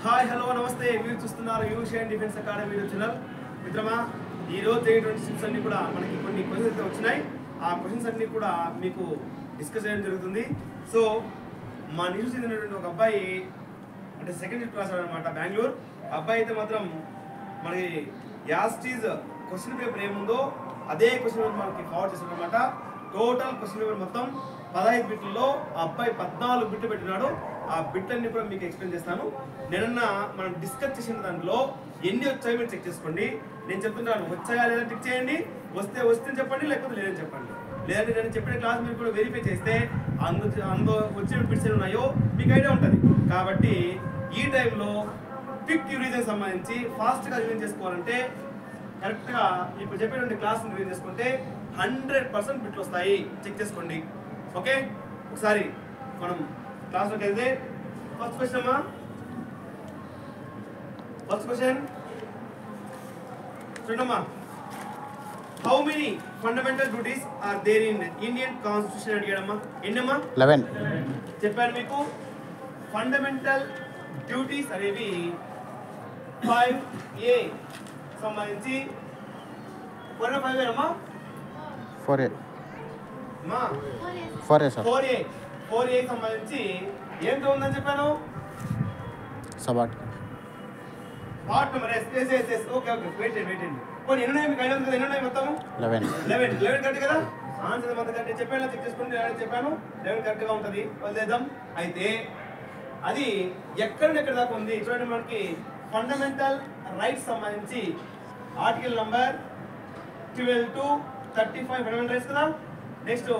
Hi hello నమస్తే మీరు చూస్తున్నారు యూషియన్ డిఫెన్స్ అకాడమీ యూట్యూబ్ ఛానల్. మిత్రమా, ఈరోజు జరిగేటువంటి స్టెప్స్ అన్నీ కూడా మనకి కొన్ని క్వశ్చన్స్ అయితే వచ్చినాయి. ఆ క్వశ్చన్స్ అన్నీ కూడా మీకు డిస్కస్ చేయడం జరుగుతుంది. సో మా న్యూస్ చెందినటువంటి ఒక అబ్బాయి అంటే సెకండ్ ఇయర్ క్లాస్ అనమాట, బెంగళూరు అబ్బాయి అయితే మాత్రం మనకి యాస్టీజ్ క్వశ్చన్ పేపర్ ఏముందో అదే క్వశ్చన్ పేపర్ మనకి ఫార్వర్డ్ చేశారు అనమాట. టోటల్ క్వశ్చన్ పేపర్ మొత్తం 15 బిట్లలో ఆ అబ్బాయి 14 బిట్లు పెట్టినాడు. ఆ బిట్లన్నీ కూడా మీకు ఎక్స్ప్లెయిన్ చేస్తాను. నిన్న మనం డిస్కస్ చేసిన దాంట్లో ఎన్ని వచ్చాయో మీరు చెక్ చేసుకోండి. నేను చెప్తున్నాను, వచ్చాయా లేదా టిక్ చేయండి. వస్తే చెప్పండి, లేకపోతే లేదని చెప్పండి. లేదంటే నేను చెప్పిన క్లాస్ మీరు కూడా వెరిఫై చేస్తే అందులో వచ్చిన బిట్స్ ఏమి ఉన్నాయో మీకు ఐడియా ఉంటుంది. కాబట్టి ఈ టైంలో క్విక్ రివిజన్ సంబంధించి ఫాస్ట్గా రివిజన్ చేసుకోవాలంటే కరెక్ట్గా ఇప్పుడు చెప్పినటువంటి క్లాస్ రివిజన్ చేసుకుంటే 100% బిట్లు వస్తాయి. చెక్ చేసుకోండి. ఓకే, ఒకసారి మనం క్లాస్లోకి వెళ్తే ఫస్ట్ క్వశ్చన్ అమ్మా. ఫస్ట్ క్వశ్చన్ చూడమ్మా. How many fundamental duties are there in Indian constitution అడిగాడమ్మా. ఎన్నమ్మా? 11 చెప్పాను మీకు. ఫండమెంటల్ డ్యూటీస్ అనేవి 5A సంబంధించి 4A అమ్మా. 4A అమ్మా 4A సార్. 4A సంబంధించి ఏంటో ఉందని చెప్పాను. సబాట్ పార్ట్ నెంబర్ ఓకే వెయిట్ కొన్ని ఎన్ని ఉన్నాయి మీకు ఐడియా ఉంది కదా? ఎన్ని ఉన్నాయి మొత్తం? 11 కరెక్ట్ కదా? ఆన్సర్ మొత్తం కరెక్ట్ చెప్పాను. చెక్ చేసుకుంటే చెప్పాను 11 కరెక్ట్గా ఉంటుంది. వదిలేద్దాం. అయితే అది ఎక్కడ దాకా ఉంది చూడండి. మనకి ఫండమెంటల్ రైట్స్ సంబంధించి article number 12 to 35 fundamental rights కదా. Next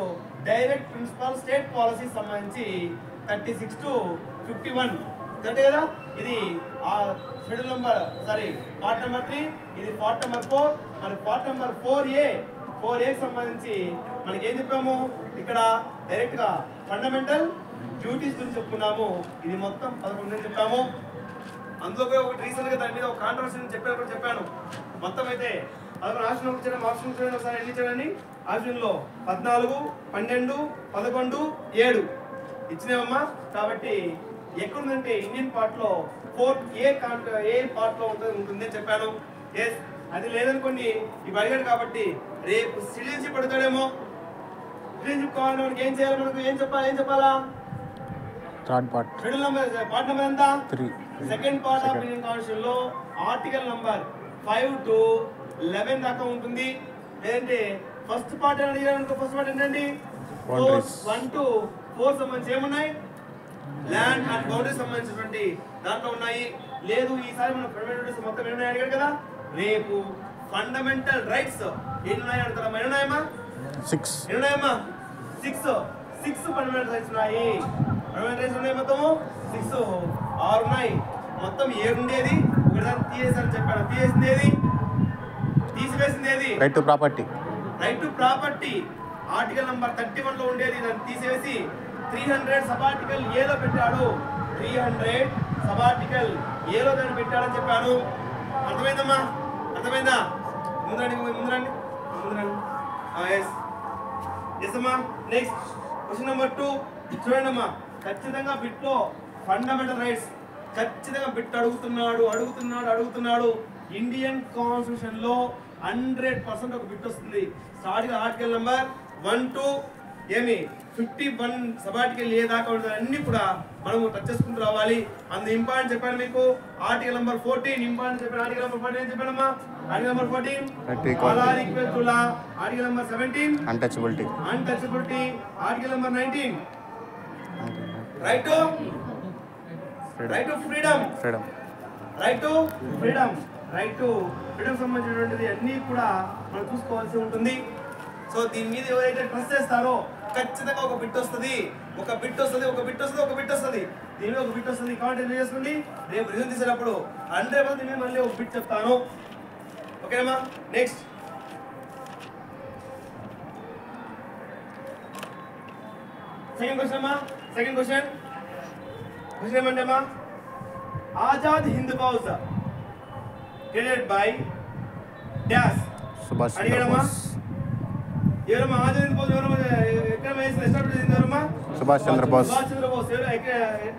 direct principle state policy సంబంధించి 36 to 51 కరెక్ట్ కదా. ఇది షెడ్యూల్ నంబర్ పార్ట్ నెంబర్ 3, ఇది పార్ట్ నెంబర్ 4. మరి పార్ట్ నెంబర్ 4A సంబంధించి మనకి ఏం చెప్పాము ఇక్కడ డైరెక్ట్ గా ఫండమెంటల్ డ్యూటీస్ గురించి చెప్పుకున్నాము. ఇది మొత్తం 11 చెప్పాము. అందులో కూడా ఒకటి రీసెంట్ గా దాని మీద ఒక కాంట్రవర్సీ చెప్పాను. మొత్తం అయితే 11 ఆప్షన్ ఒకసారి ఎన్ని ఇచ్చాడని ఆప్షన్ లో 14, 12, 11, 7 ఇచ్చినామమ్మా. కాబట్టి ఎక్కడుందంటే ఇండియన్ పార్ట్ లో 4A పార్ట్ లో ఉంటుంది చెప్పాను. ఎస్, అది లేదనుకోండి ఇవి అడిగాడు కాబట్టి రేపు సిటిజన్షిప్ అడుగుతాడేమో. సిటిజన్షిప్ కావాలంటే మనకి ఏం చేయాలి? మనకు ఏం చెప్పాలా? Third part schedule number part number ఎంత? 3. Second part of Indian constitution లో ఆర్టికల్ నంబర్ 5 to 11 దాకా ఉంటుంది. లేదంటే ఫస్ట్ పార్ట్ అని అడిగారు. ఫస్ట్ పార్ట్ ఏంటండి? 1 to 4 సంబంధించి ఏమున్నాయి? ల్యాండ్ అండ్ బౌండరీ సంబంధించినటువంటి దాంట్లో ఉన్నాయి. లేదు ఈసారి మనం ఫండమెంటల్ మొత్తం ఏమైనా అడిగాడు కదా. రేపు ఫండమెంటల్ రైట్స్ ఎన్ని ఉన్నాయి అడుగుతారా? ఎన్ని ఉన్నాయమ్మా? 6 ఫండమెంటల్ రైట్స్ ఉన్నాయి. ఫండమెంటల్ రైట్స్ ఉన్నాయి మొత్తము 6, 6 ఉన్నాయి. మొత్తం 7 ఉండేది ఒకసారి తీసేసారని చెప్పాను. తీసివేసింది ఏది? Right to property article number 31 లో ఉండేది. దాన్ని తీసివేసి 300 సబార్టికల్ ఏలో పెట్టాడు. 300 సబార్టికల్ ఏలో దాన్ని పెట్టాడని చెప్పాను. అర్థమైందా? ముందురండి. ఎస్ అమ్మా. నెక్స్ట్ క్వశ్చన్ నెంబర్ 2 చూడండి అమ్మా. ఖచ్చితంగా బిట్ లో ఫండమెంటల్ రైట్స్ ఖచ్చితంగా బిట్ అడుగుతున్నాడు. ఇండియన్ కాన్స్టిట్యూషన్ లో 100% ఒక బిట్ వస్తుంది. Starting article number 1 to 51 subarticle A దాకా ఉంటుంది అన్ని కూడా మనము టచ్ చేసుకుంటూ రావాలి. అంత ఇంపార్టెంట్ చెప్పాను మీకు. ఆర్టికల్ నంబర్ 14 ఇంపార్టెంట్ చెప్పాను. ఆర్టికల్ నంబర్ 14 ఏం చెప్పానమ్మా? Article number 14 all are equal to law. Article number 17 untouchability. Article number 19 right to freedom సంబంధించినటువంటిది అన్ని కూడా మనం చూసుకోవాల్సి ఉంటుంది. సో దీని మీద ఎవరైతే ట్రస్ట్ చేస్తారో ఖచ్చితంగా ఒక బిట్ వస్తుంది. దీని మీద ఒక బిట్ వస్తుంది. కాబట్టి ఏం చేసుకోండి, రేపు రిజల్ట్ తీసేటప్పుడు 100% దీని మీద మళ్ళీ ఒక బిట్ చెప్తాను. ఓకేనమ్మా. నెక్స్ట్ సెకండ్ క్వశ్చన్ అమ్మా. క్వశ్చన్ ఏమంటే అమ్మా, Azad Hind Fauj created by dash అడిగాడమ్మా. ఎవరమ్మా ఆజాద్ హింద్ ఫౌజ్? సుభాష్ చంద్ర బోస్.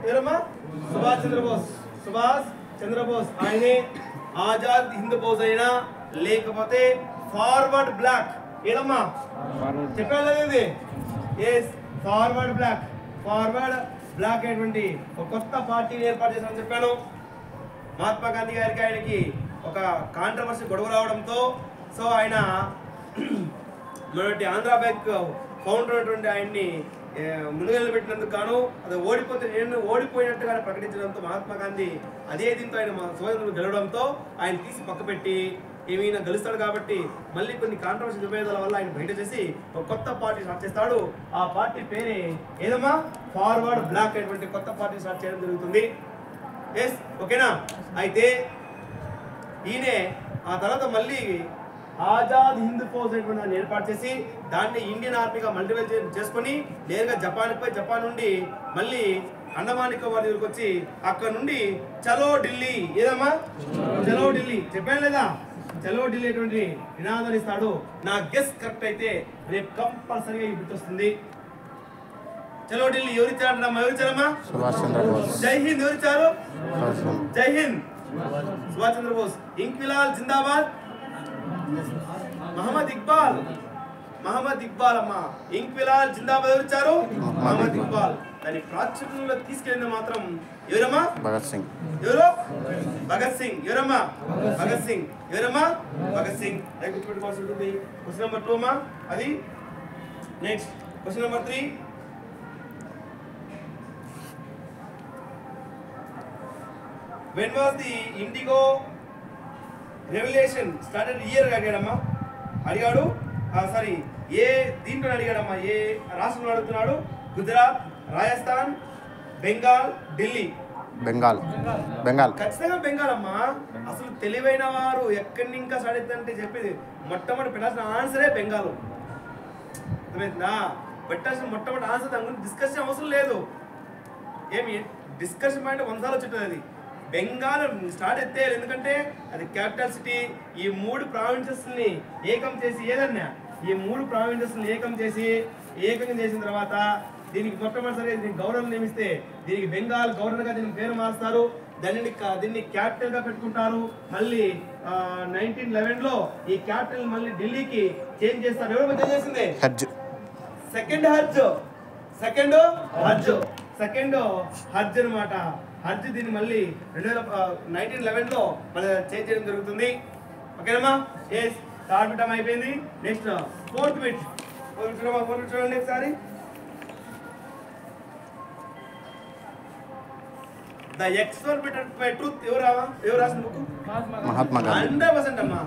ఎవరమ్మా? సుభాష్ చంద్ర బోస్. సుభాష్ చంద్రబోస్ ఆయనే ఆజాద్ హింద్ ఫౌజ్ అయినా లేకపోతే ఫార్వర్డ్ బ్లాక్ ఏదమ్మా చెప్పాలి ఇది ఎస్ ఫార్వర్డ్ బ్లాక్ అనేటువంటి ఒక కొత్త పార్టీని ఏర్పాటు చేశామని చెప్పాను. మహాత్మా గాంధీ గారికి ఆయనకి ఒక కాంట్రవర్సీ గొడవ రావడంతో సో ఆయన మొదటి ఆంధ్ర బ్యాంక్ ఫౌండర్ అయినటువంటి ఆయన్ని ముందుగా పెట్టినందుకు గాను అది నేను ఓడిపోయినట్టుగా ప్రకటించడంతో మహాత్మా గాంధీ అదే దీంతో ఆయన స్వాతంత్రం గెలవడంతో ఆయన తీసి పక్కపెట్టి ఏమైనా గెలుస్తాడు కాబట్టి మళ్ళీ కొన్ని కాంట్రవర్సీ విభేదాల వల్ల ఆయన బయట చేసి ఒక కొత్త పార్టీ స్టార్ట్ చేస్తాడు. ఆ పార్టీ పేరే ఏదమ్మా ఫార్వర్డ్ బ్లాక్ అనేటువంటి కొత్త పార్టీ స్టార్ట్ చేయడం జరుగుతుంది. ఎస్ ఓకేనా. అయితే ఈయనే ఆ తర్వాత మళ్ళీ ఆజాద్ హింద్ ఫౌజ్ అనేటువంటి దాన్ని ఏర్పాటు చేసి దాన్ని ఇండియన్ ఆర్మీగా మల్టిప్లై చేసుకొని నేరుగా జపాన్ నుండి మళ్ళీ అండమాన్ నికోబార్ దగ్గరికి వచ్చి అక్కడ నుండి చలో ఢిల్లీ ఏదమ్మా చలో ఢిల్లీ చెప్పాను లేదా చలో ఢిల్లీ అటువంటి నినాదాన్ని ఇస్తాడు. నా గెస్ కరెక్ట్ అయితే రేపు కంపల్సరీగా ఈ బిట్ వస్తుంది. చలో ఢిల్లీ ఎవరిచ్చారమ్మా సుభాష్ చంద్రబోస్. జై హింద్ ఎవరిచ్చారు జై హింద్ సుభాష్ చంద్రబోస్. ఇంక్విలాల్ జిందాబాద్ మహమ్మద్ ఇక్బాల్ అమ్మా ఇంక్విలాల్ జిందాబాద్ ఎవరిచ్చారు మహమ్మద్ ఇక్బాల్. దాని ప్రాచుర్యంలో తీసుకెళ్ళింది మాత్రం ఎవరమ్మా భగత్ సింగ్. ఎవరు భగత్ సింగ్. ఎవరమ్మా భగత్ సింగ్. ఎవరమ్మా భగత్ సింగ్. గుర్తుపెట్టుకోవాల్సి ఉంటుంది. క్వశ్చన్ నెంబర్ 2 అమ్మా అది. Next question number 3 when was the indigo revelation started year అడిగాడు సారీ ఏ దీంట్లో అడిగాడమ్మా ఏ రాష్ట్రంలో అడుగుతున్నాడు గుజరాత్ రాజస్థాన్ బెంగాల్ ఢిల్లీ బెంగాల్ ఖచ్చితంగా బెంగాల్ అమ్మా. అసలు తెలివైన వారు ఎక్కడి ఇంకా స్టార్ట్ అవుతుందంటే చెప్పేది మొట్టమొదటి పెట్టాల్సిన ఆన్సరే బెంగాల్. అర్థమైందా పెట్టాల్సిన మొట్టమొదటి ఆన్సర్ దాని గురించి డిస్కషన్ అవసరం లేదు. ఏమి డిస్కషన్ పాయింట్ 100 సార్లు చుట్టది అది. బెంగాల్ స్టార్ట్ ఎత్తేయాలి ఎందుకంటే అది క్యాపిటల్ సిటీ. ఈ 3 ప్రావిన్సెస్ని ఏకం చేసి ఏదన్నా ఈ 3 ప్రావిన్సెస్ని ఏకం చేసిన తర్వాత దీనికి మొట్టమొదటిసారి దీనికి గవర్నర్ నియమిస్తే దీనికి బెంగాల్ గవర్నర్గా దీనికి పేరు మారుస్తారు. దీన్ని క్యాపిటల్ గా పెట్టుకుంటారు. మళ్ళీ 1911లో ఈ క్యాపిటల్ మళ్ళీ ఢిల్లీకి చేంజ్ చేస్తారు. ఎవరు చేంజ్ చేసింది సెకండ్ హజ్ అనమాట. హజ్ దీన్ని మళ్ళీ 1911లో మళ్ళీ చేంజ్ చేయడం జరుగుతుంది. ఓకేనమ్మా ఎస్ థర్డ్ బిట్ అయిపోయింది. నెక్స్ట్ ఫోర్త్ బిట్ చూడండి ఒకసారి. ద ఎక్స్పెరిమెంటెడ్ బై ట్రూత్ ఎవరు రాసిన బుక్ మహాత్మా గాంధీ. 100% అమ్మా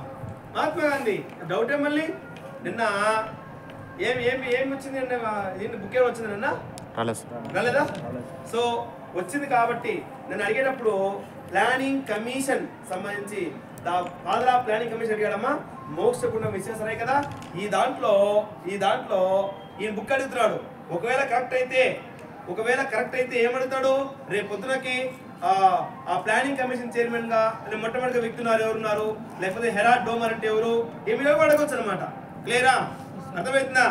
మహాత్మా గాంధీ. డౌటే మళ్ళీ నిన్న ఏమి వచ్చింది బుక్ ఏమి వచ్చింది నిన్న రాలేదా? సో వచ్చింది కాబట్టి నన్ను అడిగేటప్పుడు ప్లానింగ్ కమిషన్ సంబంధించి ఫాదర్ ఆఫ్ ప్లానింగ్ కమిషన్ అడిగాడమ్మా. మోక్షగుండం విశ్వేశ్వరయ్య కదా. ఈ దాంట్లో ఈయన బుక్ అడుగుతున్నాడు. ఒకవేళ కరెక్ట్ అయితే ఏమడుగుతాడు రేపు పొద్దునకి ఆ ప్లానింగ్ కమిషన్ చైర్మన్ గా మొట్టమొదటిగా వ్యక్తున్నారు ఎవరున్నారు లేకపోతే హెరాడ్ డోమర్ అంటే ఎవరు ఏమి అడగవచ్చు అనమాట. క్లియరా? అర్థమైందా?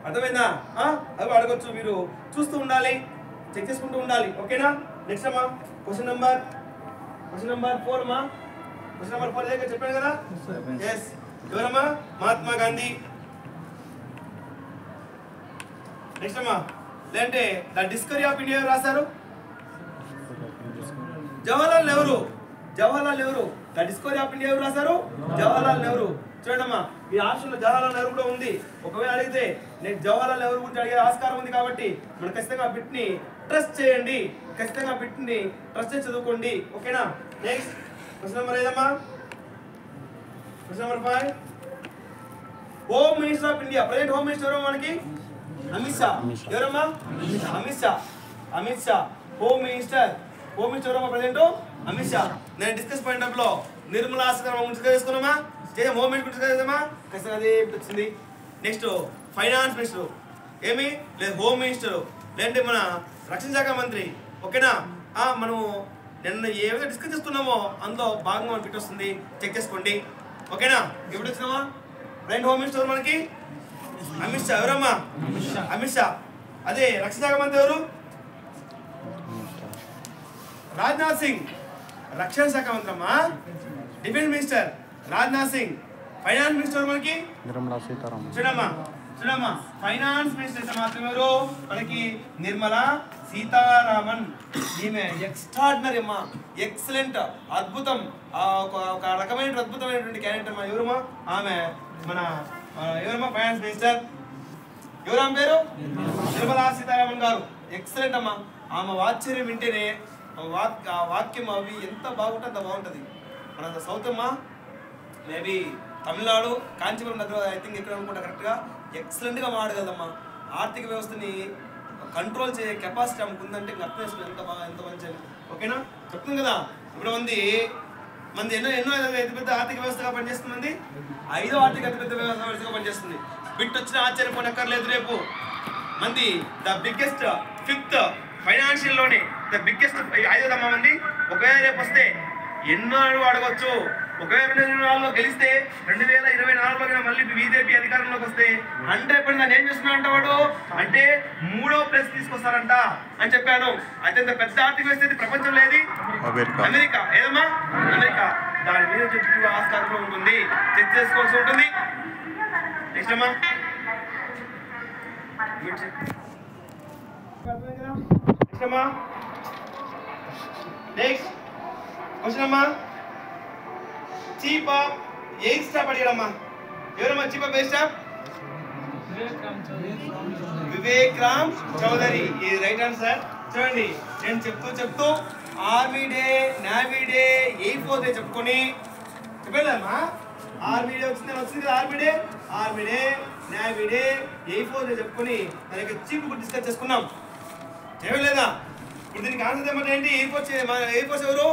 అర్థమైందా? అవి అడగొచ్చు. మీరు చూస్తూ ఉండాలి, చెక్ చేసుకుంటూ ఉండాలి. ఓకేనా? నెక్స్ట్ అమ్మా క్వశ్చన్ నెంబర్ 4 అమ్మా. క్వశ్చన్ నెంబర్ 4 ఏదైతే చెప్పాను కదా. ఎస్ ఎవరమ్మా? మహాత్మా గాంధీ. నెక్స్ట్ అమ్మా లేదంటే ద డిస్కవరీ ఆఫ్ ఇండియా రాశారు Jawaharlal Nehru. The discovery of India ఎవరు రాశారు? జవహర్లాల్ నెహ్రూ. చూడమ్మా ఈ ఆప్షన్లో జవహర్లాల్ నెహ్రూ కూడా ఉంది. ఒకవేళ అడిగితే నేను జవహర్లాల్ నెహ్రూ గురించి అడిగే ఆస్కారం ఉంది కాబట్టి మనం ఖచ్చితంగా బిట్ని ట్రస్ట్ చేయండి. ఖచ్చితంగా బిట్ని ట్రస్ట్ చేసి చదువుకోండి. ఓకేనా? నెక్స్ట్ క్వశ్చన్ నెంబర్ ఏదమ్మా? Question number 5 home minister of India. Present home minister ఎవరో మనకి అమిత్ షా. ఎవరమ్మా? అమిత్ షా. హోమ్ మినిస్టర్ ఎవరమ్మా ప్రెజెంట్? అమిత్ షా. నేను డిస్కస్ పాయింట్ ఆఫ్ లో నిర్మలా సీతారామన్ గురించి చేసుకున్నామా, హోమ్ మినిస్టర్ గురించి చేద్దామా, ఖచ్చితంగా అదే వచ్చింది. నెక్స్ట్ ఫైనాన్స్ మినిస్టర్ ఏమి లేదు, హోమ్ మినిస్టర్ లేదంటే మన రక్షణ శాఖ మంత్రి. ఓకేనా? మనము నిన్న ఏమైతే డిస్కస్ చేస్తున్నామో అందులో భాగంగా మనకి వస్తుంది, చెక్ చేసుకోండి. ఓకేనా? ఎప్పుడు వచ్చినామా? రెండు హోమ్ మినిస్టర్ మనకి అమిత్ షా ఎవరమ్మా? అమిత్ షా. అదే రక్షణ శాఖ మంత్రి ఎవరు? రాజ్నాథ్ సింగ్. రక్షణ శాఖ మంత్రి అమ్మా. Defence minister Rajnath Singh. Finance minister మనకి నిర్మలా సీతారామన్. చూడమ్మా ఫైనాన్స్ మినిస్టర్ మాత్రం ఎవరు మనకి? నిర్మలా సీతారామన్. ఈమె ఎక్స్ట్రాడినరీ అమ్మా, ఎక్సలెంట్, అద్భుతం, ఒక రకమైన అద్భుతమైనటువంటి క్యారెక్టర్ అమ్మా. ఎవరమ్మా ఆమె? మన ఎవరమ్మా ఫైనాన్స్ మినిస్టర్? ఎవరు ఆమె పేరు? నిర్మలా సీతారామన్ గారు. ఎక్సలెంట్ అమ్మా. ఆమె వాచ్యం వింటేనే వాక్యం అవి ఎంత బాగుంటుంది అంత బాగుంటుంది. మన సౌత్ అమ్మా, మేబీ తమిళనాడు కాంచీపురం దగ్గర ఐ థింక్ ఎక్కడ అనుకుంటా కరెక్ట్గా ఎక్సలెంట్గా మాడగలదమ్మా. ఆర్థిక వ్యవస్థని కంట్రోల్ చేసే కెపాసిటీ ఆమెకు ఉందంటే అర్థం చేసుకుని ఎంత మంచి. ఓకేనా? చెప్తుంది కదా ఇప్పుడు మంది ఎన్నో అతిపెద్ద ఆర్థిక వ్యవస్థగా పనిచేస్తుంది. 5వ ఆర్థిక అతిపెద్ద వ్యవస్థగా పనిచేస్తుంది. బిట్ వచ్చిన ఆశ్చర్యపోనక్కర్లేదు. రేపు మంది ద బిగ్గెస్ట్ 5th ఫైనాన్షియల్లోనే ద బిగ్గెస్ట్ 5వ మంది. ఒకవేళ రేపు వస్తే ఎన్నో అడగవచ్చు. ఒకవేళ 2024లో గెలిస్తే 2024లో మళ్ళీ బీజేపీ అధికారంలోకి వస్తే 100% ఏం చేస్తున్నా అంట వాడు అంటే 3వ ప్లేస్ తీసుకొస్తారంట అని చెప్పాను. అత్యంత పెద్ద ఆర్థిక వ్యవస్థ ప్రపంచంలో ఏది? అమెరికా. ఏదమ్మా? అమెరికా. దాని మీద చెట్టు ఆస్కారంలో ఉంటుంది, చెక్ చేసుకోవాల్సి ఉంటుంది. నెక్స్ట్ అమ్మా నెక్స్ట్ క్వశ్చన్ అమ్మా. చీఫ్ ఆఫ్ ఎయిత్ స్టాఫ్ అడిగాడమ్మా. ఎవరమ్మా chief of air staff? Vivek Ram Chaudhari. ఇది రైట్ ఆన్సర్. చూడండి నేను చెప్తూ army day, navy day, air force day చెప్పుకొని చెప్పలేదమ్మా. ఆర్మీ డే వచ్చింది కదా, army day, navy day, air force day చెప్పుకొని దానికి చీఫ్ డిస్కస్ చేసుకున్నాం. చేయలేదా? ఇప్పుడు దీనికి ఆన్సర్ ఏమంటే ఏంటి? ఎయిర్ ఫోర్స్ ఎవరు?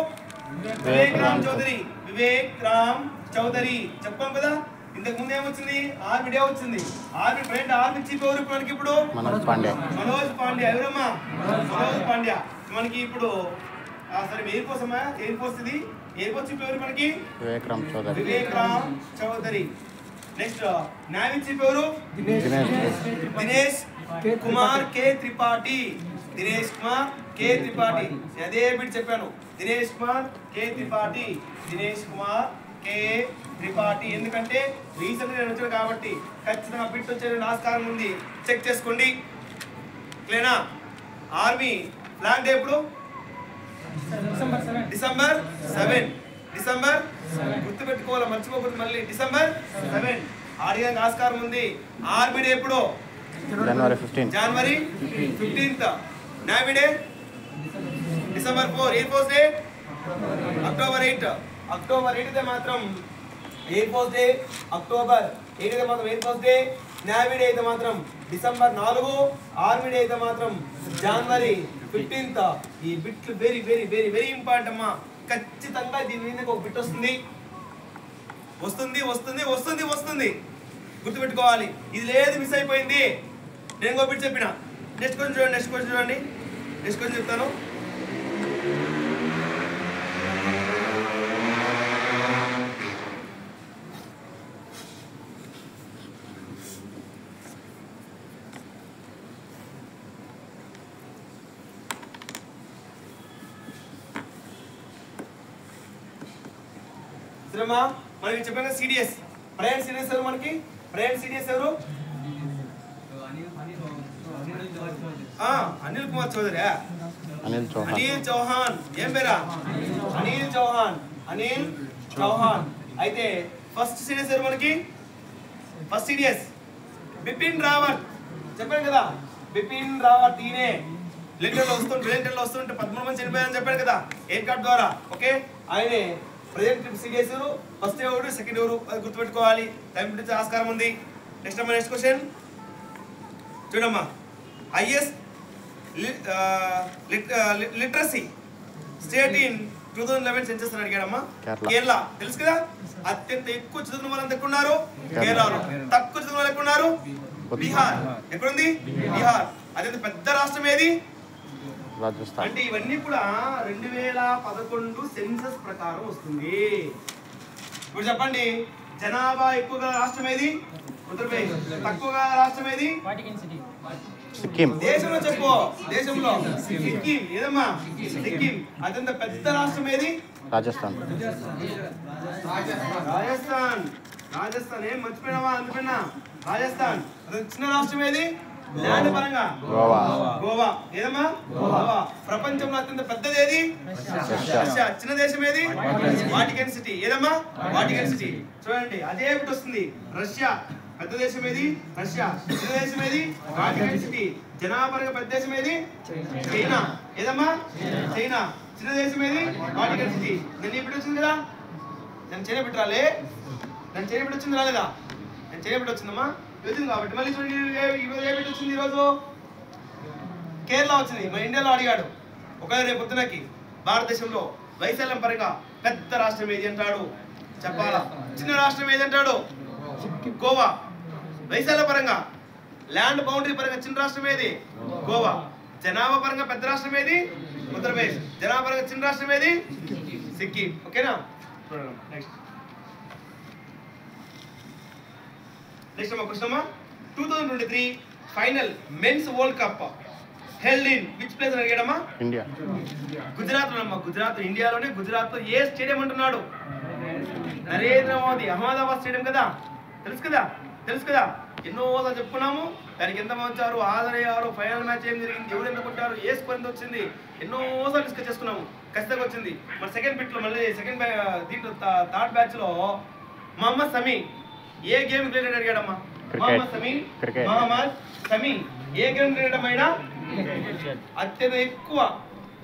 వివేక్ రామ్ చౌదరి. వివేక్ రామ్ చౌదరి చెప్పాం కదా. ఇంతకు ముందు ఏమొచ్చింది? ఆర్మీ డే వచ్చింది. ఆర్మీ చీఫ్ ఎవరు మనకి ఇప్పుడు? మనోజ్ పాండ్యా. ఎవరమ్మా? మనోజ్ పాండ్యా. మనకి ఇప్పుడు సరే ఎయిర్ ఫోర్స్ అమ్మా. ఎయిర్ ఫోర్స్ ఇది. ఎయిర్ ఫోర్స్ చీఫ్ ఎవరు మనకి? Vivek Ram Chaudhary. Next navy chief ఎవరు? దినేష్ కుమార్ కే త్రిపాఠి. అదే బిట్ చెప్పాను. దినేష్ కుమార్ కే త్రిపాఠి. ఎందుకంటే రీసెంట్ గా వచ్చాడు కాబట్టి ఖచ్చితంగా బిట్ వచ్చే ఆస్కారం ఉంది. చెక్ చేసుకోండి. క్లియరా? ఆర్మీ ఫ్లాగ్ డే ఎప్పుడు? డిసెంబర్ 7. గుర్తుపెట్టుకోవాలి, మర్చిపోకూడదు. మళ్ళీ డిసెంబర్ 7 ఆడియడానికి ఆస్కారం ఉంది. ఆర్మీ డే ఎప్పుడు? జనవరి 15th. Navy day December 4. Air force day October 8. అయితే మాత్రం ఎయిర్ ఫోర్స్ డే. అక్టోబర్ 8 అయితే మాత్రం air force day. Navy day అయితే మాత్రం డిసెంబర్ 4. ఆర్మీ డే అయితే మాత్రం జనవరి 15th. ఈ బిట్లు very very very very important అమ్మా. ఖచ్చితంగా దీని మీద ఒక బిట్ వస్తుంది. గుర్తుపెట్టుకోవాలి. ఇది లేదు, మిస్ అయిపోయింది. నేను ఇంకో బిట్ చెప్పిన. నెక్స్ట్ క్వశ్చన్ చూడండి. నెక్స్ట్ క్వశ్చన్ చెప్తాను. మనకి చెప్పాను సిడిఎస్. ప్రయాణ్ సిడిఎస్ ఎవరు మనకి? ఎవరు? అనిల్ కుమార్ చౌదరి. అనిల్ చౌహాన్. ఏం పేరా? అనిల్ చౌహాన్. అయితే ఫస్ట్ సిడిఎస్ ఎవరు మనకి? బిపిన్ రావత్. చెప్పాను కదా, బిపిన్ రావత్. ఈయనే ట్రైన్లో వస్తుంటే 13 మంది చనిపోయారని చెప్పాను కదా ఎయిర్ కార్డ్ ద్వారా. ఓకే, ఆయనే ప్రజెంట్ సిడిఎస్. ఫస్ట్ ఎవరు, సెకండ్ ఎవరు, అది గుర్తుపెట్టుకోవాలి. టైం పెట్టే ఆస్కారం ఉంది. నెక్స్ట్ క్వశ్చన్ చూడమ్మా. Highest literacy state in 2011 census అని అడిగాడమ్మా. కేరళ. తెలుసు కదా, అత్యంత ఎక్కువ చదువుకున్న వాళ్ళు ఎక్కువ ఉన్నారు కేరళలో. తక్కువ చదువుకున్న వాళ్ళు ఎక్కువ ఉన్నారు బీహార్. ఎక్కడుంది? బీహార్. అత్యంత పెద్ద రాష్ట్రం ఏది? రాజస్థాన్. అంటే ఇవన్నీ కూడా 2011 సెన్సస్ ప్రకారం వస్తుంది. ఇప్పుడు చెప్పండి, జనాభా ఎక్కువ గల రాష్ట్రం ఏది? ఉత్తరప్రదేశ్. తక్కువగా రాష్ట్రం ఏది? సిక్కిం. దేశంలో చెప్పు. దేశంలో సిక్కిం. ఏదమ్మా? సిక్కిం. అత్యంత పెద్ద రాష్ట్రం ఏది? రాజస్థాన్. రాజస్థాన్. రాజస్థాన్ ఏం మర్చిపోయినావా? అందుకన్నా రాజస్థాన్. చిన్న రాష్ట్రం ఏది ల్యాండ్ పరంగా? గోవా. గోవా. ఏదమ్మా? గోవా. ప్రపంచంలో అత్యంత పెద్దది ఏది? రష్యా. చిన్న దేశం ఏది? Vatican city. ఏదమ్మా? Vatican city. చూడండి అదే ఒకటి వస్తుంది. రష్యా. పెద్ద దేశం ఏది? రష్యా. చిన్న దేశం ఏది? Vatican city. జనాభా పరంగా పెద్ద దేశం ఏది? చైనా. ఏదమ్మా? చైనా. చిన్న దేశం ఏది? Vatican city. నేను ఇప్పుడు వచ్చింది కదా, నేను చైనా పెట్టి రాలే, నేను చైనా పెట్టి వచ్చింది రాలేదా? నేను చైనా పెట్టి వచ్చిందమ్మా, వచ్చింది కాబట్టి మళ్ళీ చూడండి ఏ పెట్టి వచ్చింది ఈరోజు? కేరళ వచ్చింది. మన ఇండియాలో అడిగాడు ఒకవేళ రేపు పొద్దునకి భారతదేశంలో వైశాల్యం పరంగా పెద్ద రాష్ట్రం ఏది అంటాడు? చెప్పాలా? చిన్న రాష్ట్రం ఏది అంటాడు? గోవా. వైశాల్య పరంగా ల్యాండ్ బౌండరీ పరంగా చిన్న రాష్ట్రం ఏది? గోవా. జనాభా పరంగా పెద్ద రాష్ట్రం ఏది? ఉత్తరప్రదేశ్. జనాభా పరంగా చిన్న రాష్ట్రం ఏది? సిక్కిం. ఓకేనా? నెక్స్ట్ నెక్స్ట్ అమ్మా క్వశ్చన్ అమ్మా. 2023 final men's world cup held in which place అని అడిగాడమ్మా? ఇండియా. గుజరాత్ లో అమ్మా. గుజరాత్. ఇండియాలోనే గుజరాత్ లో ఏ స్టేడియం అంటున్నాడు? నరేంద్ర మోదీ. అహ్మదాబాద్ స్టేడియం కదా, తెలుసు కదా, తెలుసు కదా. ఎన్నోసార్లు చెప్పుకున్నాము. దానికి ఎంత వచ్చారు, హాజరయ్యారు, ఫైనల్ మ్యాచ్ ఏం జరిగింది, ఎవరు ఎంత కొట్టారు, ఏ స్కోర్ ఎంత వచ్చింది, ఎన్నోసార్లు డిస్కస్ చేసుకున్నాము. ఖచ్చితంగా వచ్చింది. మరి సెకండ్ బిట్ లో మళ్ళీ సెకండ్ దీంట్లో థర్డ్ బ్యాచ్ లో మహమ్మద్ సమీ ఏ గేమ్ రిలేటెడ్ అడిగాడమ్మా? మహమ్మద్ సమీ. మహమ్మద్ సమీ ఏ గేమ్ రిలేటెడ్ అయినా అత్యంత ఎక్కువ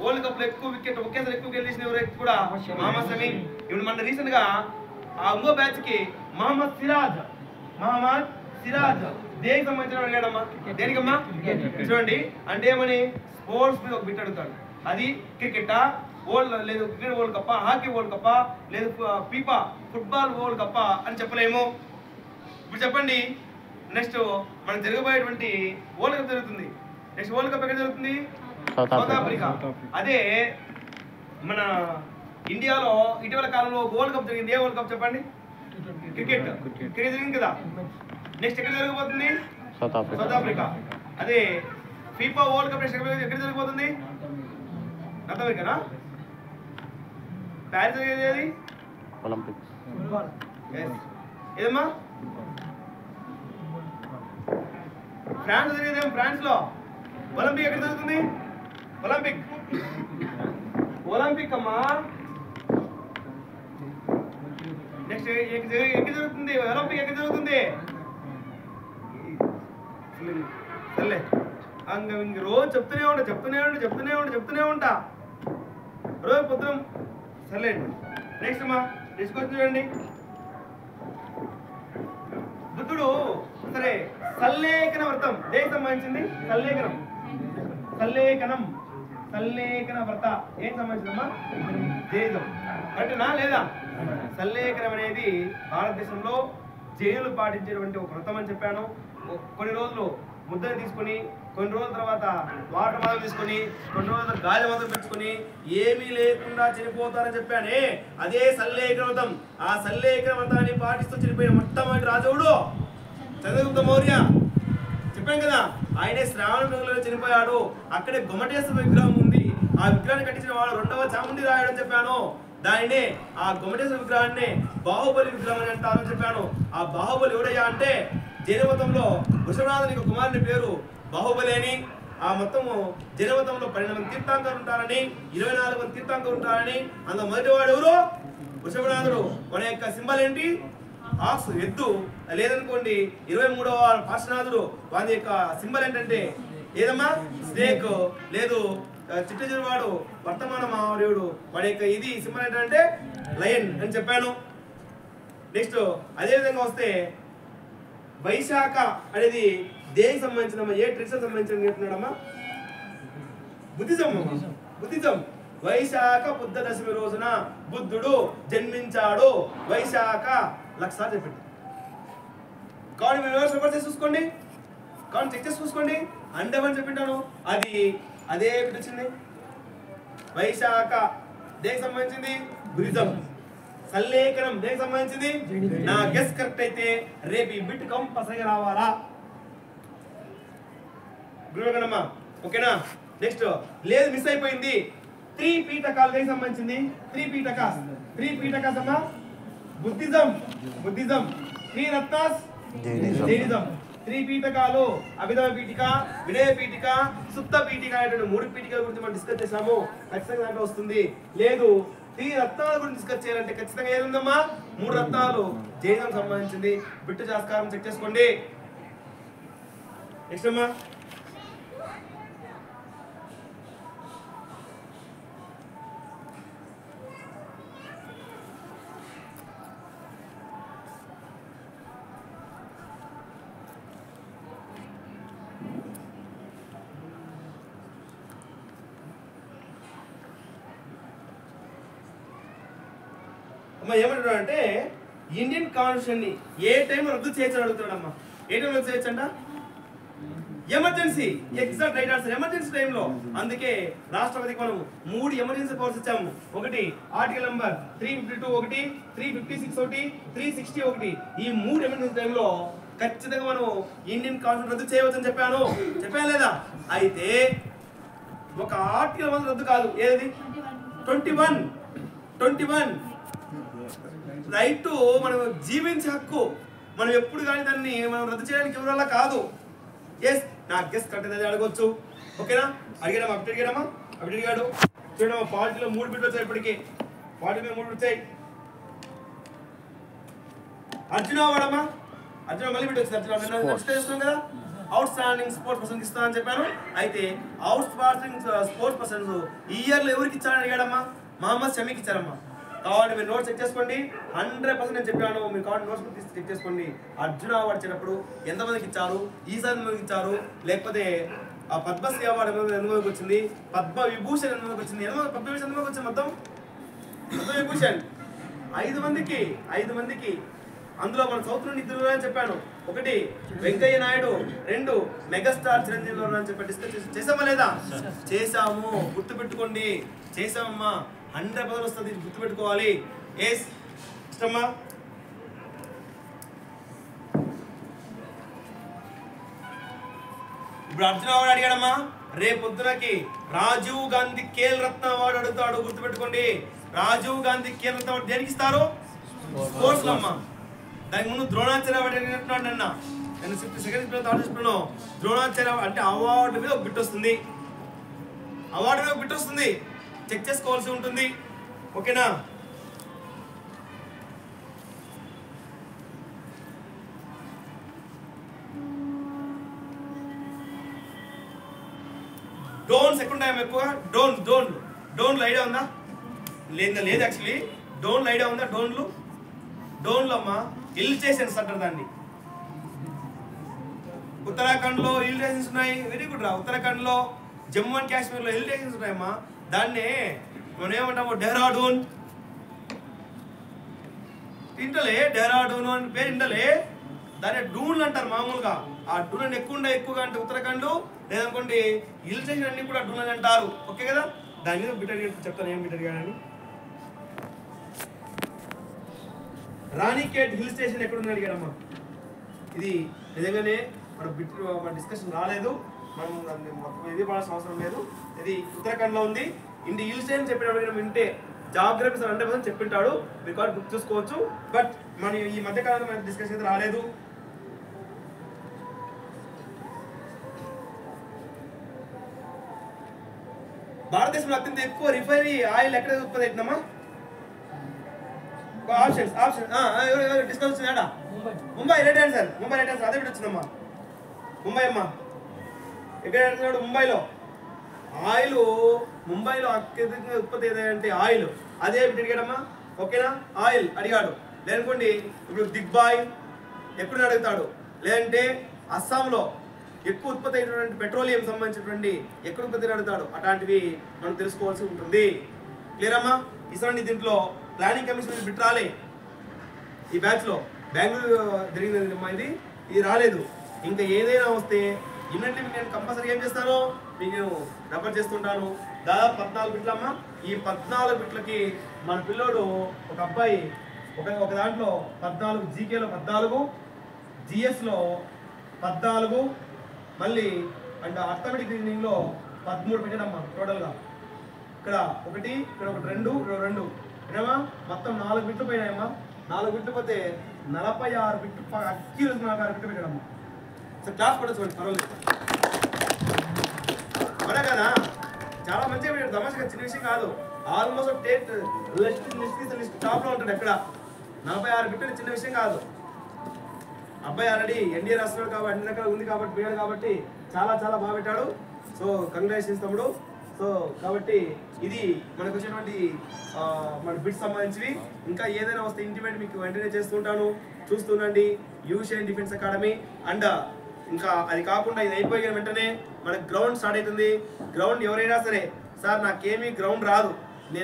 వరల్డ్ కప్ లో ఎక్కువ వికెట్ ఒకేసారి ఎక్కువ వికెట్ తీసిన ఎవరైతే కూడా మహమ్మద్ సమీ. ఇప్పుడు మన రీసెంట్ గా ఆ ఇంకో బ్యాచ్ కి మహమ్మద్ సిరాజ్. మహమ్మద్ సిరాజ్ దేనికి సంబంధించిన అడిగాడమ్మా? దేనికమ్మా? చూడండి అంటే ఏమని స్పోర్ట్స్ మీద ఒక బిట్ అడుగుతాడు. అది క్రికెటా, వరల్డ్ లేదు cricket world Kappa, hockey world Kappa, లేదు ఫీఫా ఫుట్బాల్ వరల్డ్ కప్పా అని చెప్పలేము. ఇప్పుడు చెప్పండి. నెక్స్ట్ మనకు జరగబోయేటువంటి వరల్డ్ కప్ జరుగుతుంది. నెక్స్ట్ వరల్డ్ కప్ ఎక్కడ జరుగుతుంది? South Africa. అదే మన ఇండియాలో ఇటీవల కాలంలో వరల్డ్ కప్ జరిగింది. ఏ వరల్డ్ కప్ చెప్పండి? క్రికెట్. క్రికెట్ జరిగింది కదా. నెక్స్ట్ ఎక్కడ జరగబోతుంది? South Africa. అదే ఫీఫా వరల్డ్ కప్ నెక్స్ట్ ఎక్కడ జరగబోతుంది? నార్త్ అమెరికానా? ప్యారిస్ జరిగేది ఒలింపిక్స్. ఏదమ్మా? ఫ్రాన్స్ జరిగేదేమో. ఫ్రాన్స్ లో. ఒలింపిక్ ఎక్కడ జరుగుతుంది? ఒలింపిక్. ఒలింపిక్ అమ్మా. నెక్స్ట్ ఎక్కడ జరుగుతుంది? ఒలింపిక్ ఎక్కడ జరుగుతుంది? సర్లే ఇంక రోజు చెప్తూనే ఉంటా రోజు పొద్దున. సర్లేండి. నెక్స్ట్ అమ్మా నెక్స్ట్ క్వశ్చన్ చూడండి. బుద్ధుడు సరే సల్లేఖన వ్రతం దేనికి సంబంధించింది? సల్లేఖనం. సల్లేఖనం. సల్లేఖన వ్రత ఏం సంబంధించిందమ్మా? జైనం. కరెక్టేనా లేదా? సల్లేఖనం అనేది భారతదేశంలో జైనులు పాటించేటువంటి ఒక వ్రతం అని చెప్పాను. కొన్ని రోజులు ముద్దను తీసుకొని, కొన్ని రోజుల తర్వాత వాటర్ మాత్రం తీసుకొని, కొన్ని రోజుల గాలి మాత్రం పెంచుకొని ఏమీ లేకుండా చనిపోతారని చెప్పానే, అదే సల్లేఖన వ్రతం. ఆ సల్లేఖన వ్రతాన్ని పాటిస్తూ చనిపోయిన మొట్టమొదటి రాజుడు చంద్రగుప్త మౌర్య. చెప్పాను కదా, ఆయనే శ్రావణ బెంగుళూరులో చనిపోయాడు. అక్కడే గొమటేశ్వర విగ్రహం ఉంది. ఆ విగ్రహాన్ని కట్టించిన వాడు 2వ చాముండి రాయుడు అని చెప్పాను. దానినే ఆ గొమటేశ్వర విగ్రహాన్ని బాహుబలి విగ్రహం అని అంటారని చెప్పాను. ఆ బాహుబలి ఎవడయ్యా అంటే జైన మతంలో వృషభనాథుని కుమారుని పేరు బాహుబలి అని. ఆ మొత్తము జైన మతంలో 12 మంది తీర్థాంకరులు ఉంటారని, 24 మంది తీర్థాంకరులు ఉంటారని. అందులో మొదటివాడు ఎవరు? వృషభనాథుడు. మన యొక్క సింబల్ ఏంటి? ఆక్స్, ఎద్దు. లేదనుకోండి 23వ పార్శ్వనాథుడు. వాని యొక్క సింబల్ ఏంటంటే ఏదమ్మా? స్నేక్. లేదు చిట్టజురువాడు వర్తమాన మహావీరుడు. వాడి యొక్క ఇది సింబల్ ఏంటంటే లయన్ అని చెప్పాను. నెక్స్ట్ అదే విధంగా వస్తే వైశాఖ అనేది దేనికి సంబంధించిన ఏ ట్రెడిషన్ సంబంధించిన చెప్తున్నాడమ్మా? బుద్ధిజం. బుద్ధిజం. వైశాఖ బుద్ధ దశమి రోజున బుద్ధుడు జన్మించాడు. వైశాఖ లక్ష చెప్పండి. కానీ మీరు రిఫర్ చేసి చూసుకోండి, కానీ చెక్ చేసి చూసుకోండి. అండమని చెప్పింటాను. అది అదే వచ్చింది. వైశాఖ దేనికి సంబంధించింది? బుద్ధిజం. సల్లేఖనం దేనికి సంబంధించింది? నా గెస్ కరెక్ట్ అయితే రేపు ఈ బిట్ కంపల్సరీగా రావాలా? గురువుగణమ్మా ఓకేనా? నెక్స్ట్ లేదు మిస్ అయిపోయింది. 3 పీఠకాలు దేనికి సంబంధించింది? 3 పీఠకాస్ అమ్మా బుద్ధిజం. 3 రత్నాస్ జైనిజం. 3 పీఠకాలు అభినవ పీఠిక, వినయ పీఠిక, సుప్త పీఠిక అనేటువంటి 3 పీఠికల గురించి మనం డిస్కస్ చేసాము. ఖచ్చితంగా దాంట్లో వస్తుంది. లేదు 3 రత్నాల గురించి డిస్కస్ చేయాలంటే ఖచ్చితంగా ఏముందమ్మా? 3 రత్నాలు జైనం సంబంధించింది. బిట్టు జాస్కారం చెక్ చేసుకోండి. నెక్స్ట్ అమ్మా ఏమంటున్నాడు అంటే ఇండియన్ కాన్స్టిట్యూషన్ ని ఏ టైం రద్దు చేయొచ్చని అడుగుతున్నాడమ్మా. ఏ టైం రద్దు చేయొచ్చంట? Emergency. Exact right answer. Emergency టైంలో. అందుకే రాష్ట్రపతికి మనం 3 ఎమర్జెన్సీ పవర్స్ ఇచ్చాము. ఒకటి ఆర్టికల్ నంబర్ 352 ఒకటి, 356 ఒకటి, 360 ఒకటి. ఈ 3 ఎమర్జెన్సీ టైంలో ఖచ్చితంగా మనం ఇండియన్ కాన్స్టిట్యూషన్ రద్దు చేయవచ్చని చెప్పాను లేదా? అయితే ఒక ఆర్టికల్ మాత్రం రద్దు కాదు. ఏది? 21 రైట్ మనం జీవించే హక్కు. మనం ఎప్పుడు కానీ దాన్ని మనం రద్దు చేయడానికి ఎవరల్లా కాదు. ఎస్ నా గెస్ కరెక్ట్ అది అడగవచ్చు. ఓకేనా? అడిగాడమ్మా అప్పుడు అడిగాడు. చూడమ్మా పార్టీలో 3 బిట్లు వచ్చాయి. ఇప్పటికి పార్టీలో 3 వచ్చాయి. అర్జున వాడమ్మా మళ్ళీ బిట్ వచ్చింది. అర్జున కదా అవుట్ స్టాండింగ్ స్పోర్ట్స్ పర్సన్ ఇస్తా అని చెప్పాను. అయితే అవుట్ స్టాండింగ్ స్పోర్ట్స్ పర్సన్స్ ఈ ఇయర్ లో ఎవరికి ఇచ్చారని అడిగాడమ్మా? మహమ్మద్ షమీకి ఇచ్చారమ్మా. కాబట్టి మీరు నోట్స్ చెక్ చేసుకోండి. 100% నేను చెప్పాను. మీరు కాబట్టి నోట్స్ తీసి చెక్ చేసుకోండి. అర్జున అవార్డు ఇచ్చినప్పుడు ఎంతమందికి ఇచ్చారు, ఈసారి ఎంతమందికి ఇచ్చారు, లేకపోతే ఆ పద్మశ్రీ అవార్డు ఎంతమందికి వచ్చింది, పద్మ విభూషణ్ ఎంతమందికి వచ్చింది, పద్మవిభూషణ్ ఎంతమందికి వచ్చింది? మొత్తం పద్మవిభూషణ్ 5 మందికి. అందులో మన సౌత్ నుండి 2 అని చెప్పాను. 1 వెంకయ్య నాయుడు, 2 మెగాస్టార్ చిరంజీవి అని చెప్పి డిస్కస్ చేసామా లేదా? చేసాము. గుర్తు పెట్టుకోండి. చేసామమ్మా. 100% వస్తుంది. గుర్తు పెట్టుకోవాలి. ఎస్ ఇష్టమ్మా. ఇప్పుడు అర్జున అవార్డు అడిగాడమ్మా. రేపు పొద్దునకి రాజీవ్ గాంధీ ఖేల్ రత్న అవార్డు అడుగుతాడు. గుర్తు పెట్టుకోండి. రాజీవ్ గాంధీ ఖేల్ రత్న అవార్డు దేనికి ఇస్తారు? స్పోర్ట్స్ లో అమ్మా. దానికి ముందు ద్రోణాచార్య అవార్డు అడిగినట్టున్నాడు నిన్న. నేను 6th సెకండ్ ఆలోచిస్తున్నాను. ద్రోణాచార్య అంటే అవార్డు మీద ఒక బిట్ వస్తుంది. చెక్ చేసుకోవాల్సి ఉంటుంది. ఓకేనా? డోన్స్ ఎక్కువ టైం ఎక్కువ. డోన్లు ఐడియా ఉందా? లేదు యాక్చువల్లీ. డోన్లు ఐడియా ఉందా? డోన్లు అమ్మా హిల్ స్టేషన్స్ అంటారు దాన్ని. ఉత్తరాఖండ్ లో హిల్ స్టేషన్స్ ఉన్నాయి. వెరీ గుడ్ రా. ఉత్తరాఖండ్ లో, జమ్మూ అండ్ కాశ్మీర్ లో హిల్ స్టేషన్స్ ఉన్నాయమ్మా. దాన్ని మనం ఏమంటాము? డెహ్రాడూన్. ఇంటలే డెహ్రాడూన్ అని పేరు ఇంటలే. దాన్ని డూన్లు అంటారు మామూలుగా. ఆ డూన్ ఎక్కువగా అంటే ఉత్తరాఖండ్, లేదనుకోండి హిల్ స్టేషన్ అన్ని కూడా డూన్ అని అంటారు. ఓకే కదా? దాని మీద బిట్ అడిగాడు. చెప్తాను ఏం బిట్ అడిగాడని. రాణికేట్ హిల్ స్టేషన్ ఎక్కడుందని అడిగాడమ్మా. ఇది నిజంగానే మన డిస్కషన్ రాలేదు. మనం మొత్తం ఇది పడాల్సిన అవసరం లేదు. ఇది ఉత్తరాఖండ్ లో ఉంది. ఇండి హిల్ స్టేషన్ చెప్పినప్పుడు వింటే జాగ్రఫీ 100% చెప్పింటాడు. మీరు కూడా బుక్ చూసుకోవచ్చు. బట్ మన ఈ మధ్యకాలంలో మన డిస్కషన్ అయితే రాలేదు. భారతదేశంలో అత్యంత ఎక్కువ రిఫైనరీ ఆయిల్ ఎక్కడ ఉత్పత్తి అవుతుందమ్మా? ఆప్షన్ డిస్కస్ వచ్చిందా? Mumbai right answer. అదే బిట్ వచ్చిందమ్మా. ముంబై అమ్మా. ఎక్కడ అడుగుతున్నాడు? ముంబైలో అత్యధికంగా ఉత్పత్తి ఏదంటే ఆయిల్. అదే బిట్ అడిగాడమ్మా. ఓకేనా? ఆయిల్ అడిగాడు. లేదనుకోండి ఇప్పుడు దిగ్బాయ్ ఎప్పుడు అడుగుతాడు. లేదంటే అస్సాంలో ఎక్కువ ఉత్పత్తి అయినటువంటి పెట్రోలియం సంబంధించినటువంటి ఎక్కడ ఉత్పత్తి అడుగుతాడు. అట్లాంటివి మనం తెలుసుకోవాల్సి ఉంటుంది. క్లియర్ అమ్మా? ఈసారి దీంట్లో ప్లానింగ్ కమిషన్ బిట్ రాలే. ఈ బ్యాచ్ లో బెంగళూరు జరిగిందమ్మా. ఇది రాలేదు. ఇంకా ఏదైనా వస్తే ఇన్నంటే నేను కంపల్సరీ ఏం చేస్తాను మీకు నేను రెఫర్ చేస్తుంటాను. దాదాపు 14 బిట్లు అమ్మ. ఈ 14 బిట్లకి మన పిల్లోడు ఒక అబ్బాయి ఒక దాంట్లో 14, జీకేలో 14, జిఎస్లో 14, మళ్ళీ అండ్ అర్థమెటిక్ రీజనింగ్లో 13 పెట్టాడమ్మా టోటల్గా. ఇక్కడ 1, ఇక్కడ 1, 2, 2 ఏమా మొత్తం 4 బిట్లు పోయినాయమ్మా. 4 బిట్లు పోతే 46 బిట్లు అక్కి 46 బిట్లు పెట్టాడమ్మా. సో క్లాస్ కూడా చూడండి పర్వాలేదు అవునా కదా. చాలా మంచిగా పెట్టాడు. తమాషగా చిన్న విషయం కాదు. ఆల్మోస్ట్ టేట్ లిస్ట్ టాప్లో ఉంటాడు ఎక్కడ. 46 బిట్లు చిన్న విషయం కాదు. అబ్బాయి ఆల్రెడీ ఎన్డీఏ రాష్ట్రాలు కాబట్టి అన్ని రకాలు ఉంది కాబట్టి పోయాడు కాబట్టి చాలా చాలా బాగా పెట్టాడు. సో కంగ్రాచులేషన్స్ తమ్ముడు. సో కాబట్టి ఇది మనకు వచ్చినటువంటి మన బిట్స్ సంబంధించివి. ఇంకా ఏదైనా వస్తే ఇంటిమేట్ మీకు వెంటనే చేస్తుంటాను, చూస్తుండండి. యూషియన్ డిఫెన్స్ అకాడమీ. అండ్ ఇంకా అది కాకుండా ఇది అయిపోయిన వెంటనే మనకు గ్రౌండ్ స్టార్ట్ అవుతుంది. గ్రౌండ్ ఎవరైనా సరే సార్ నాకేమీ గ్రౌండ్ రాదు,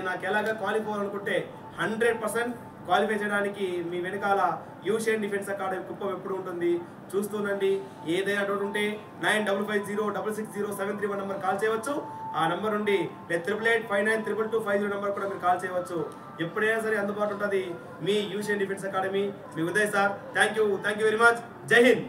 నాకు ఎలాగా క్వాలిఫై అనుకుంటే 100% క్వాలిఫై చేయడానికి మీ వెనకాల యూషియన్ డిఫెన్స్ అకాడమీ కుప్పం ఎప్పుడు ఉంటుంది. చూస్తుండండి. ఏదైనా డౌట్ ఉంటే 9550660731 నెంబర్ కాల్ చేయవచ్చు. ఆ నెంబర్ నుండి 8885922250 నెంబర్ కూడా మీరు కాల్ చేయవచ్చు. ఎప్పుడైనా సరే అందుబాటులో ఉంటుంది మీ యూషియన్ డిఫెన్స్ అకాడమీ. మీ Uday sir. Thank you very much. Jai Hind.